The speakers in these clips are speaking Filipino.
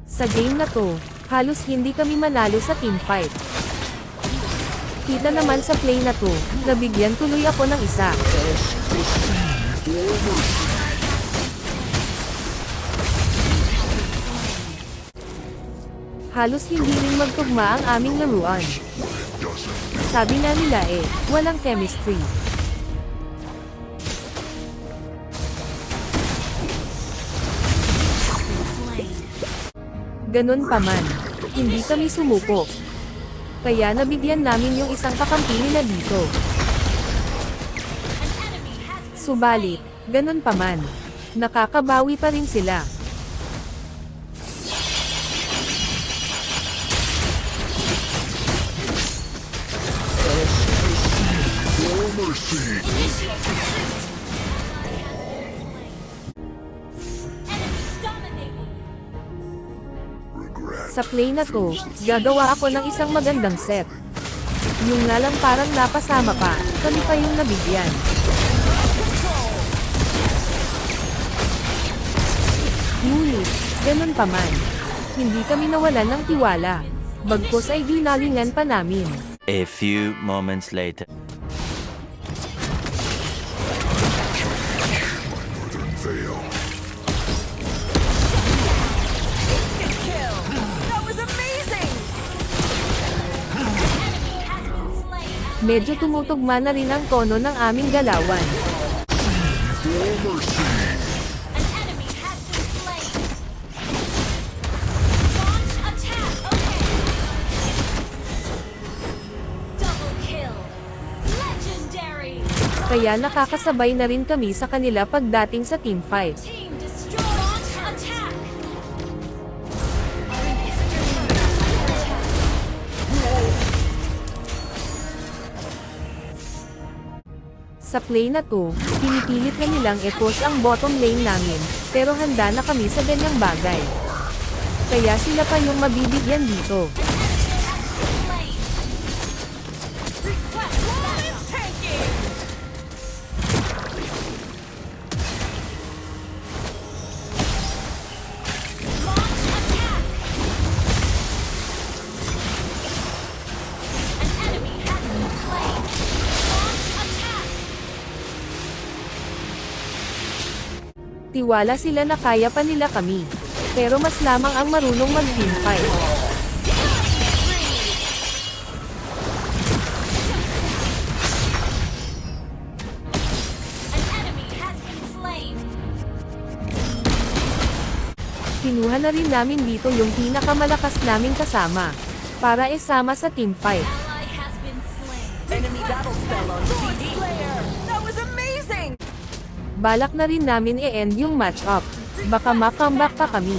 Sa game na to, halos hindi kami manalo sa teamfight. Kita naman sa play na to, nabigyan tuloy ako ng isa. Halos hindi rin magtugma ang aming laruan. Sabi na nila walang chemistry. Ganun pa man, hindi kami sumuko. Kaya nabigyan namin yung isang kakampi nila dito. Subalit, ganun pa man, nakakabawi pa rin sila. Sa play na to, gagawa ako ng isang magandang set. Yung nga lang parang napasama pa, kami pa yung nabigyan. Ngunit, ganun pa man, hindi kami nawalan ng tiwala. Bagkus ay ginalingan pa namin. A few moments later. Medyo tumutugma na rin ang tono ng aming galawan. Kaya nakakasabay na rin kami sa kanila pagdating sa teamfight. Sa play na to, pinipilit na nilang i-push ang bottom lane namin, pero handa na kami sa ganyang bagay. Kaya sila pa yung mabibigyan dito. Tiwala sila na kaya pa nila kami. Pero mas lamang ang marunong mag-teamfight. Kinuha na rin namin dito yung pinakamalakas naming kasama. Para isama sa teamfight. Balak na rin namin i-end yung match-up. Baka ma-comeback pa kami.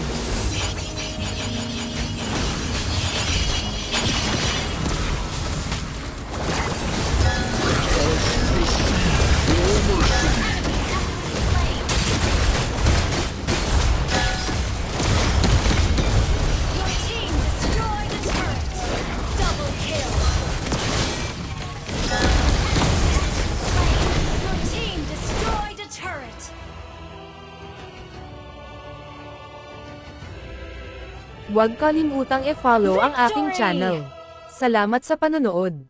Huwag kalimutang i-follow ang aking channel. Salamat sa panonood.